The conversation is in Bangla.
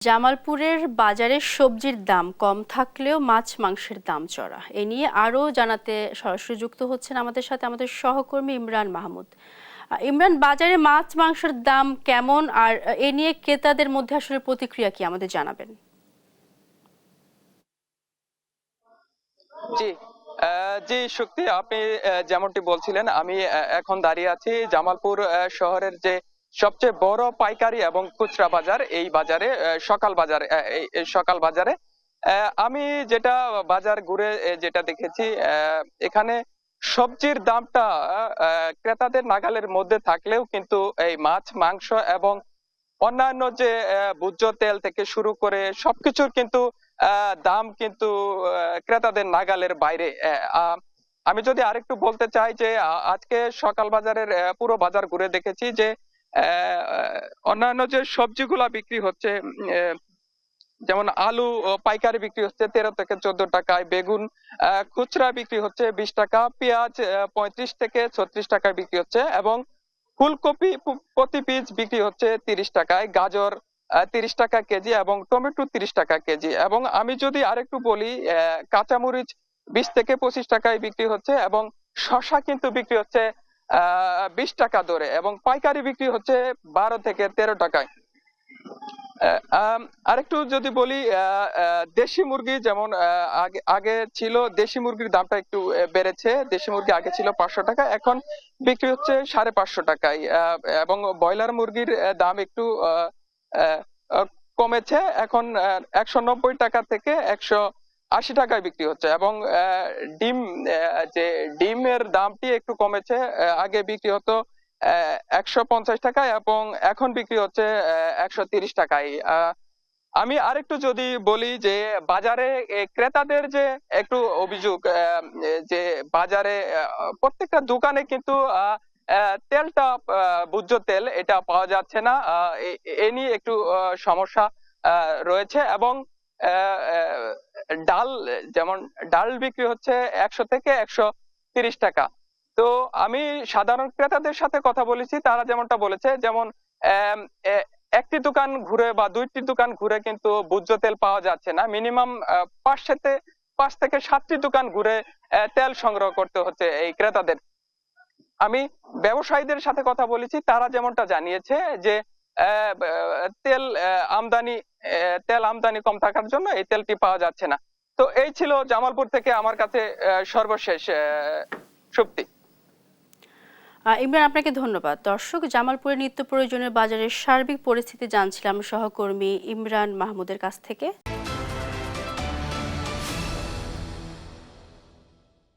জামালপুরের বাজারে সবজির দাম কম থাকলেও মাছ মাংসের দাম চড়া। এ নিয়ে আরও জানাতে সরাসরি যুক্ত হচ্ছেন আমাদের সাথে আমাদের সহকর্মী ইমরান মাহমুদ। ইমরান, বাজারে মাছ মাংসের দাম কেমন, আর এ নিয়ে ক্রেতাদের মধ্যে আসলে প্রতিক্রিয়া কি আমাদের জানাবেন? জি জি শক্তি, আপনি যেমনটি বলছিলেন, আমি এখন দাঁড়িয়ে আছি জামালপুর শহরের যে সবচেয়ে বড় পাইকারি এবং খুচরা বাজার, এই বাজারে সকাল বাজারে এই সকাল বাজারে আমি যেটা বাজার ঘুরে যেটা দেখেছি, এখানে সবজির দামটা ক্রেতাদের নাগালের মধ্যে থাকলেও কিন্তু এই মাছ মাংস এবং অন্যান্য যে ভোজ্য তেল থেকে শুরু করে সবকিছুর কিন্তু দাম কিন্তু ক্রেতাদের নাগালের বাইরে। আমি যদি আরেকটু বলতে চাই যে আজকে সকাল বাজারের পুরো বাজার ঘুরে দেখেছি যে অন্যান্য যে সবজিগুলা বিক্রি হচ্ছে, যেমন আলু পাইকারি বিক্রি হচ্ছে 13 থেকে 14 টাকায়, বেগুন খুচরা বিক্রি হচ্ছে 20 টাকা, পেঁয়াজ 35 থেকে 36 টাকায় বিক্রি হচ্ছে, এবং ফুলকপি প্রতি পিস বিক্রি হচ্ছে 30 টাকায়, গাজর 30 টাকা কেজি এবং টমেটো 30 টাকা কেজি। এবং আমি যদি আরেকটু বলি, কাঁচামরিচ 20 থেকে 25 টাকায় বিক্রি হচ্ছে, এবং শসা কিন্তু বিক্রি হচ্ছে 20 টাকা দরে, এবং পাইকারি বিক্রি হচ্ছে 12 থেকে 13 টাকায়। আরেকটু যদি বলি, দেশি মুরগি যেমন আগে আগে ছিল, দেশি মুরগির দামটা একটু বেড়েছে। দেশি মুরগি আগে ছিল 500 টাকা, এখন বিক্রি হচ্ছে 550 টাকায়। এবং ব্রয়লার মুরগির দাম একটু আহ, আহ, কমেছে, এখন 190 টাকা থেকে 180 টাকায় বিক্রি হচ্ছে। এবং ডিম, যে ডিমের দামটি একটু কমেছে, আগে বিক্রি হতো 150 টাকায় এবং এখন বিক্রি হচ্ছে 130 টাকায়। আমি আরেকটু যদি বলি যে বাজারে ক্রেতাদের যে একটু অভিযোগ, যে বাজারে প্রত্যেকটা দোকানে কিন্তু তেলটা, ভোজ্য তেল এটা পাওয়া যাচ্ছে না। এ নিয়ে একটু সমস্যা রয়েছে। এবং ডাল, যেমন ডাল বিক্রি হচ্ছে 100 থেকে 130 টাকা। তো আমি সাধারণ ক্রেতাদের সাথে কথা বলেছি, তারা যেমনটা বলেছে, যেমন আম, এ- একটি দোকান ঘুরে বা দুইটি দোকান ঘুরে কিন্তু ভোজ্য তেল পাওয়া যাচ্ছে না। মিনিমাম 5 থেকে 7টি দোকান ঘুরে তেল সংগ্রহ করতে হচ্ছে এই ক্রেতাদের। আমি ব্যবসায়ীদের সাথে কথা বলেছি, তারা যেমনটা জানিয়েছে যে তেল তেল আমদানি কম থাকার জন্য এই তেলটি পাওয়া যাচ্ছে না। তো এই ছিল জামালপুর থেকে আমার কাছে সর্বশেষ শক্তি। ইমরান, আপনাকে ধন্যবাদ। দর্শক, জামালপুরের নিত্য প্রয়োজনীয় বাজারের সার্বিক পরিস্থিতি জানছিলাম সহকর্মী ইমরান মাহমুদের কাছ থেকে।